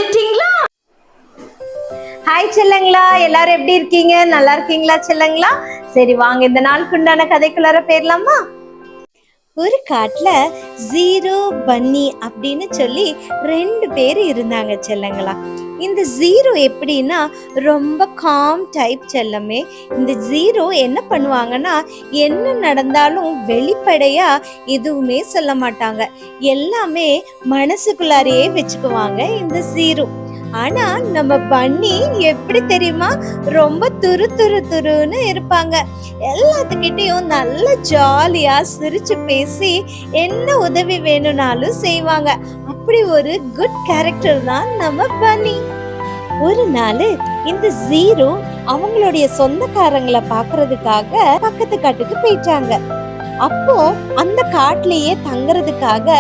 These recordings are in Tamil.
வந்துட்டீங்களா? ஹாய் செல்லங்களா, எல்லாரும் எப்படி இருக்கீங்க? நல்லா இருக்கீங்களா செல்லங்களா? சரி வாங்க இந்த நாளுக்குண்டான கதைக்குள்ளார போயிடலாமா? ஒரு காட்டுல ஜீரோ பன்னி அப்படின்னு சொல்லி ரெண்டு பேர் இருந்தாங்க செல்லங்களா. இந்த ஜீரோ எப்படின்னா ரொம்ப காம் டைப் செல்லமே. இந்த ஜீரோ என்ன பண்ணுவாங்கன்னா, என்ன நடந்தாலும் வெளிப்படையா எதுவுமே சொல்ல மாட்டாங்க, எல்லாமே மனசுக்குள்ளாரையே வச்சுக்குவாங்க இந்த ஜீரோ. ஆனா நம்ம பன்னி எப்படி தெரியுமா, ரொம்ப துருன்னு இருப்பாங்க. எல்லாத்துக்கிட்டையும் நல்ல ஜாலியா சிரிச்சு பேசி என்ன உதவி வேணும்னாலும் செய்வாங்க. அப்படி ஒரு குட் கேரக்டர் தான் நம்ம பன்னி. ஒரு நாள் இந்த ஜீரோ அவங்களுடைய சொந்தக்காரங்களை பாக்குறதுக்காக பக்கத்து காட்டுக்கு போயிட்டாங்க. அப்போ அந்த காட்டுலயே தங்குறதுக்காக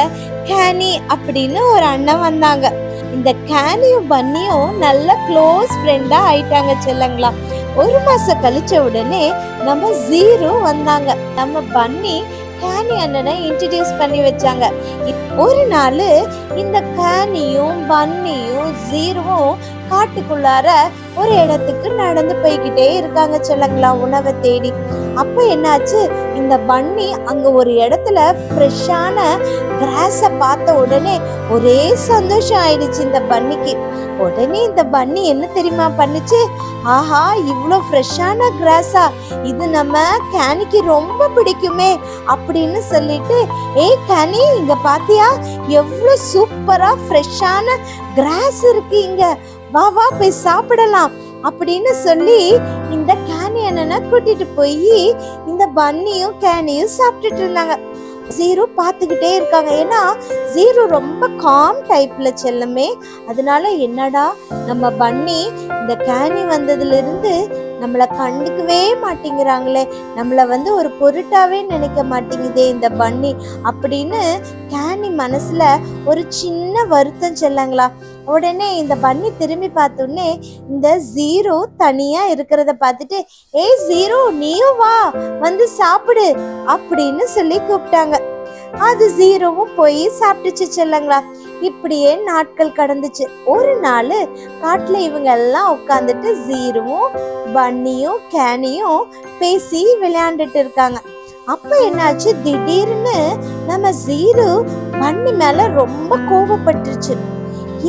கேனி அப்படின்னு ஒரு அண்ணன் வந்தாங்க. இந்த கேனியும் பன்னியும் நல்ல க்ளோஸ் ஃப்ரெண்டா ஆயிட்டாங்க செல்லங்களா. ஒரு மாசம் கழிச்ச உடனே நம்ம ஜீரோ வந்தாங்க. நம்ம பன்னி கேனி அண்ணனை இன்ட்ரடியூஸ் பண்ணி வச்சாங்க. ஒரு நாள் இந்த கேனியும் பன்னியும் ஜீரோவும் காட்டுக்குள்ளார ஒரு இடத்துக்கு நடந்து போய்கிட்டே இருக்காங்க செல்லங்களா, உணவை தேடி. அப்ப என்னாச்சு, இந்த பன்னி அங்க ஒரு இடத்துல ஃப்ரெஷ்ஷான கிராஸ பார்த்த உடனே ஒரே சந்தோஷம் ஆயிடுச்சு இந்த பன்னிக்கு. உடனே இந்த பன்னி என்ன தெரியுமா பண்ணுச்சு, ஆஹா இவ்வளோ ஃப்ரெஷ்ஷான கிராஸா, இது நம்ம கேனிக்கு ரொம்ப பிடிக்குமே அப்படின்னு சொல்லிட்டு, ஏய் கேனி இங்க பாத்தியா எவ்வளோ சூப்பரா ஃப்ரெஷ்ஷான கிராஸ் இருக்கு, இங்க வா வா போய் சாப்பிடலாம் அப்படின்னு சொல்லி இந்த கேனி அண்ணனை கூட்டிட்டு போய் இந்த பன்னியும் கேனியும் சாப்பிட்டுட்டு இருந்தாங்க. ஜீரோ பார்த்துக்கிட்டே இருக்காங்க. ஏன்னா ஜீரோ ரொம்ப காம் டைப்ல செல்லமே. அதனால என்னடா நம்ம பன்னி இந்த கேனி வந்ததுல இருந்து நம்மளை கண்டுக்கவே மாட்டேங்கிறாங்களே, நம்மளை ஒரு பொருட்டாவே நினைக்க மாட்டேங்குதே இந்த பன்னி அப்படின்னு கேனி மனசுல ஒரு சின்ன வருத்தம் செல்லங்களா. உடனே இந்த பன்னி திரும்பி பார்த்தோன்னே இந்த ஜீரோ தனியா இருக்கிறத பார்த்துட்டு, ஏய் ஜீரோ நீயும் வா வந்து சாப்பிடு அப்படின்னு சொல்லி கூப்பிட்டாங்க. அது ஜீரோவும் போய் சாப்பிட்டுச்சு செல்லங்களா. இப்படியே நாட்கள் கடந்துச்சு. ஒரு நாள் காட்டுல இவங்க எல்லாம் உட்காந்துட்டு ஜீரோவும் பன்னியும் கேனியும் பேசி விளையாண்டுட்டு இருக்காங்க. அப்ப என்னாச்சு, திடீர்னு நம்ம ஜீரோ பன்னி மேல ரொம்ப கோபப்பட்டுருச்சு.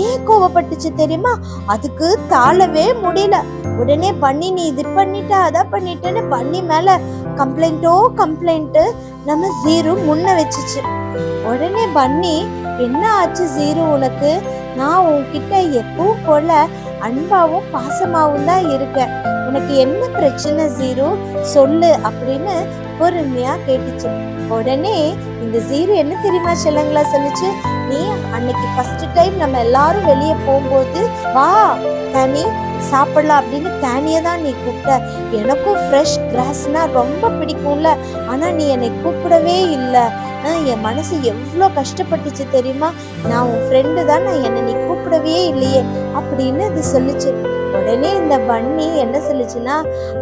ஏன் கோவப்பட்டுச்சு தெரியுமா, அதுக்கு தாழவே முடியல. உடனே பன்னி நீ இது பண்ணிட்ட அதை பண்ணிட்டேன்னு பன்னி மேல கம்ப்ளைண்ட் நம்ம ஜீரோ முன்ன வச்சுச்சு. உடனே பன்னி, என்ன ஆச்சு ஜீரோ உனக்கு, நான் உன்கிட்ட எப்பவும் போல அன்பாவும் பாசமாவும் தான் இருக்கேன், உனக்கு என்ன பிரச்சனை ஜீரோ சொல்லு அப்படின்னு பொறுமையா கேட்டுச்சு. உடனே இந்த ஜீரோ என்ன தெரியுமா செல்லங்களா சொல்லுச்சு, நீ அன்னைக்கு ஃபர்ஸ்ட் டைம் நம்ம எல்லாரும் வெளியே போகும்போது வா கேனி சாப்பிடலாம் அப்படின்னு கேனியை தான் நீ கூப்பிட்ட. எனக்கும் ஃப்ரெஷ் கிராஸ்னா ரொம்ப பிடிக்கும்ல, ஆனா நீ என்னை கூப்பிடவே இல்லை. என் மனசு எவ்வளோ கஷ்டப்பட்டுச்சு தெரியுமா, நான் உன் ஃப்ரெண்டு தான், நான் என்னை நீ கூப்பிடவே இல்லையே அப்படின்னு இது சொல்லிச்சு. உடனே இந்த பன்னி என்ன சொல்லுச்சுன்னா,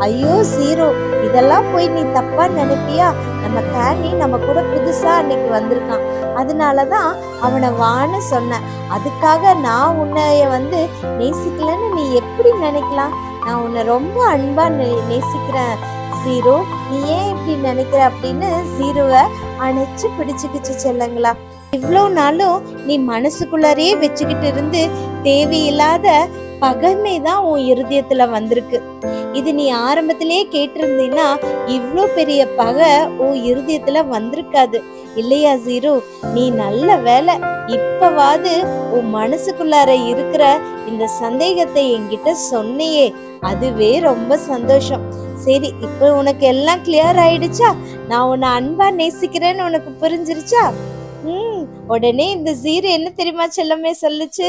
ஐயோ ஜீரோ இதெல்லாம் போய் நீ தப்பா நினைப்பியா, நம்ம கேனி நம்ம கூட புதுசா அன்னைக்கு வந்திருக்கான், அதனாலதான் அவனை வான்னு சொன்னேன், அதுக்காக நான் உன்னைய நேசிக்கலன்னு நீ எப்படி நினைக்கலாம், நான் உன்னை ரொம்ப அன்பா நேசிக்கிறேன் ஜீரோ, நீ ஏன் இப்படி நினைக்கிற அப்படின்னு ஜீரோவை அணைச்சு பிடிச்சுக்கிச்சு செல்லங்களா. இவ்வளோ நாளும் நீ மனசுக்குள்ளாரே வச்சுக்கிட்டு இருந்து தேவையில்லாத பகைமை தான் உன் இருதயத்துல வந்திருக்கு. இது நீ ஆரம்பத்திலேயே கேட்டிருந்தீன்னா இவ்வளோ பெரிய பகை உன் இருதயத்துல வந்திருக்காது இல்லையா ஜீரோ. நீ நல்ல வேலை இப்பவாது உன் மனசுக்குள்ளார இருக்கிற இந்த சந்தேகத்தை என்கிட்ட சொன்னியே, அதுவே ரொம்ப சந்தோஷம். சரி இப்போ உனக்கு எல்லாம் கிளியர் ஆயிடுச்சா, நான் உன்னை அன்பா நேசிக்கிறேன்னு உனக்கு புரிஞ்சிருச்சா. உடனே இந்த ஜீரோ என்ன தெரியுமா செல்லமே சொல்லுச்சு,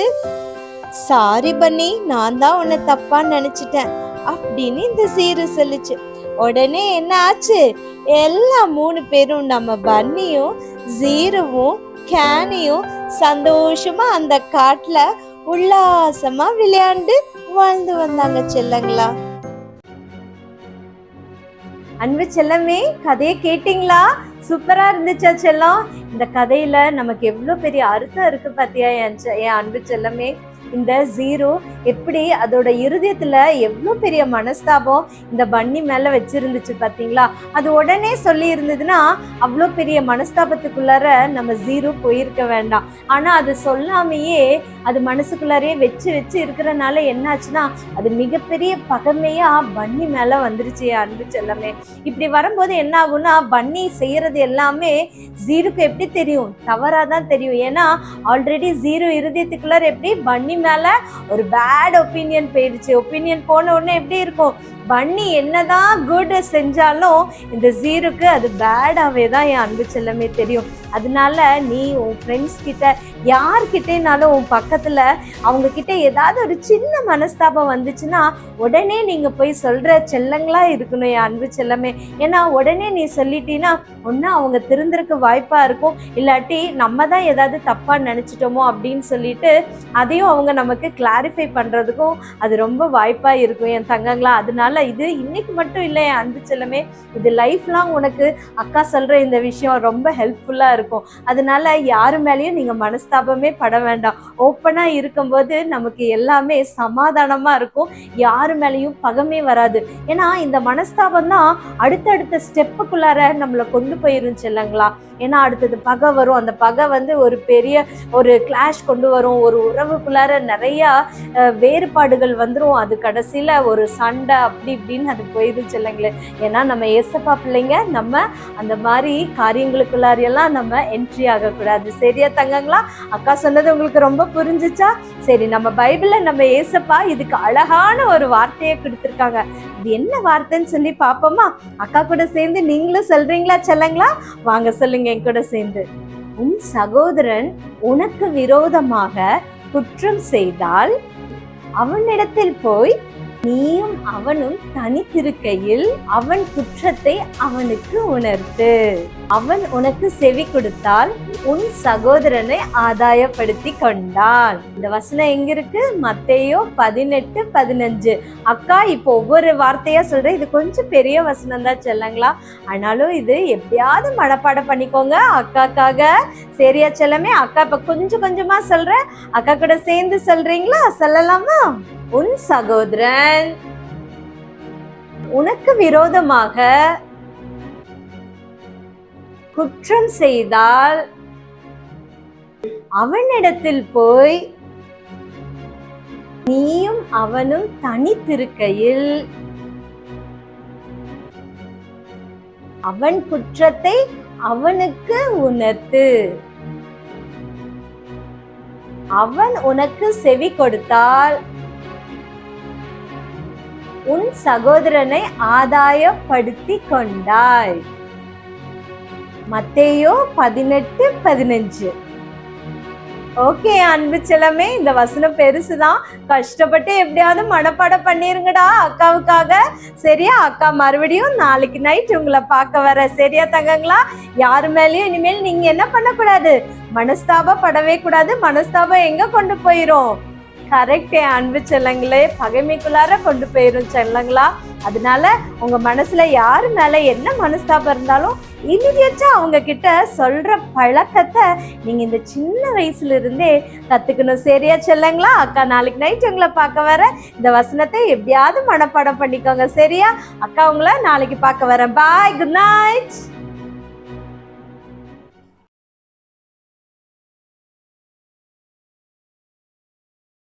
சாரி பன்னி நான் தான் உன்னை தப்பா நினைச்சிட்டேன் அப்படின்னு இந்த ஜீரோ சொல்லுச்சு. உடனே என்ன ஆச்சு, எல்லா 3 பேரும் நம்ம பன்னியும் ஜீரோவும் கேனியும் சந்தோஷமா அந்த காட்டுல உல்லாசமா விளையாண்டு வாழ்ந்து வந்தாங்க செல்லங்களா. அன்பு செல்லமே, கதையை கேட்டீங்களா? சூப்பரா இருந்துச்சா செல்லம்? இந்த கதையில நமக்கு எவ்வளவு பெரிய அர்த்தம் இருக்கு பாத்தியா என் அன்பு செல்லமே. இந்த ஜீரோ எப்படி அதோட இருதயத்துல எவ்வளோ பெரிய மனஸ்தாபம் இந்த பன்னி மேல வச்சிருந்துச்சு பாத்தீங்களா. அது உடனே சொல்லி இருந்ததுன்னா அவ்வளோ பெரிய மனஸ்தாபத்துக்குள்ளார நம்ம ஜீரோ போயிருக்க வேண்டாம். ஆனா அது சொல்லாமையே அது மனசுக்குள்ளாரே வச்சு வச்சு இருக்கிறனால என்னாச்சுன்னா அது மிகப்பெரிய பகைமையா பன்னி மேல வந்துருச்சு அன்பு செல்லமே. இப்படி வரும்போது என்ன ஆகும்னா பன்னி செய்யறது எல்லாமே ஜீரோக்கு எப்படி தெரியும், தவறாதான் தெரியும். ஏன்னா ஆல்ரெடி ஜீரோ இருதயத்துக்குள்ளார எப்படி பன்னி மேல ஒரு பேட் ஒப்பீனியன் போயிடுச்சு. ஒப்பீனியன் போன உடனே எப்படி இருக்கும், பன்னி என்னதான் குட் செஞ்சாலும் இந்த ஜீரோக்கு அது பேடாவே தான் என் அன்பு செல்லமே தெரியும். அதனால நீ உன் ஃப்ரெண்ட்ஸ் கிட்ட யார்கிட்டனாலும் உன் பக்கத்துல அவங்க கிட்ட ஏதாவது ஒரு சின்ன மனஸ்தாபம் வந்துச்சுன்னா உடனே நீங்க போய் சொல்ற செல்லங்களா இருக்கணும் என் அன்பு செல்லமே. ஏன்னா உடனே நீ சொல்லிட்டீன்னா ஒன்னா அவங்க திருந்தறதுக்கு வாய்ப்பா இருக்கும், இல்லாட்டி நம்ம தான் ஏதாவது தப்பா நினைச்சிட்டோமோ அப்படின்னு சொல்லிட்டு அதையும் அவங்க நமக்கு கிளாரிஃபை பண்றதுக்கும் அது ரொம்ப வாய்ப்பா இருக்கும் என் தங்கங்களா. அதனால இது இன்னைக்கு மட்டும் இல்லை என் அன்பு செல்லமே, இது லைஃப் லாங் உனக்கு அக்கா சொல்ற இந்த விஷயம் ரொம்ப ஹெல்ப்ஃபுல்லா இருக்கும். அதனால யாரு மேலேயும் நீங்க மனஸ்தாபமே பட வேண்டாம். ஓப்பனா இருக்கும்போது நமக்கு எல்லாமே சமாதானமா இருக்கும், யாரு மேலேயும் பகமே வராது. ஏன்னா இந்த மனஸ்தாபம் தான் அடுத்தடுத்த ஸ்டெப்புக்குள்ளார நம்மளை கொண்டு போயிரும் செல்லங்களா. ஏன்னா அடுத்தது பகை வரும், அந்த பகை ஒரு பெரிய ஒரு கிளாஷ் கொண்டு வரும், ஒரு உறவுக்குள்ளார நிறைய வேறுபாடுகள் வந்துடும், அது கடைசியில ஒரு சண்டை அப்படி இப்படின்னு அது போயிடும் செல்லங்களே. ஏன்னா நம்ம ஏசப்பா பிள்ளைங்க, நம்ம அந்த மாதிரி காரியங்களுக்குள்ளாரையெல்லாம் நம்ம என்ட்ரி ஆகக்கூடாது. சரியா தங்கங்களா? அக்கா சொன்னது உங்களுக்கு ரொம்ப புரிஞ்சுச்சா? சரி, நம்ம பைபிள்ல நம்ம ஏசப்பா இதுக்கு அழகான ஒரு வார்த்தையை கொடுத்துருக்காங்க. இது என்ன வார்த்தைன்னு சொல்லி பார்ப்போமா? அக்கா கூட சேர்ந்து நீங்களும் சொல்றீங்களா செல்லங்களா? வாங்க சொல்லுங்க என் கூட சேர்ந்து. உன் சகோதரன் உனக்கு விரோதமாக குற்றம் செய்தால் அவனிடத்தில் போய் நீயும் அவனும் தனித்திருக்கையில் அவன் குற்றத்தை அவனுக்கு உணர்த்து. அவன் உனக்கு செவி கொடுத்தால் உன் சகோதரனை ஆதாயப்படுத்தி கொண்டான். இந்த வசனம் எங்க இருக்கு? மத்தேயு 18:15. அக்கா இப்போ ஒவ்வொரு வார்த்தையா சொல்றேன், இது கொஞ்சம் பெரிய வசனம் தான் செல்லங்களா. ஆனாலும் இது எப்படியாவது மனப்பாடம் பண்ணிக்கோங்க அக்காக்காக. சரியா செல்லமே? அக்கா இப்ப கொஞ்சம் கொஞ்சமா சொல்றேன், அக்கா கூட சேர்ந்து சொல்றீங்களா? சொல்லலாமா? உன் சகோதரன் உனக்கு விரோதமாக குற்றம் செய்தால் அவனிடத்தில் போய் நீயும் அவனும் தனித்திருக்கையில் அவன் குற்றத்தை அவனுக்கு உணர்த்து. அவன் உனக்கு செவி கொடுத்தால் உன் சகோதரனை ஆதாயப்படுத்தி கொண்டாய். மத்தேயு 18:15. ஓகே அன்பு செல்லமே, இந்த வசனம் பெருசுதான், கஷ்டப்பட்டு எப்படியாவது மனப்பாடம் பண்ணிருங்கடா அக்காவுக்காக. சரியா? அக்கா மறுபடியும் நாளைக்கு நைட் உங்களை பார்க்க வர. சரியா தங்கங்களா? யாரு மேலேயும் இனிமேல் நீங்க என்ன பண்ணக்கூடாது, மனஸ்தாபப்படவே கூடாது. மனஸ்தாபம் எங்க கொண்டு போயிரும்? கரெக்ட் அன்பு செல்லங்களே, பகைமைக்குள்ளார கொண்டு போயிரும் செல்லங்களா. அதனால உங்க மனசுல யாரு மேல என்ன மனஸ்தாபம் இருந்தாலும் இமிடியட்டா அவங்க கிட்ட சொல்ற பழக்கத்தை நீங்க இந்த சின்ன வயசுல இருந்தே கத்துக்கணும். சரியா செல்லங்களா? அக்கா நாளைக்கு நைட் உங்களை பார்க்க வர. இந்த வசனத்தை எப்படியாவது மனப்பாடம் பண்ணிக்கோங்க. சரியா? அக்கா உங்களை நாளைக்கு பார்க்க வரேன். பாய், குட் நைட்.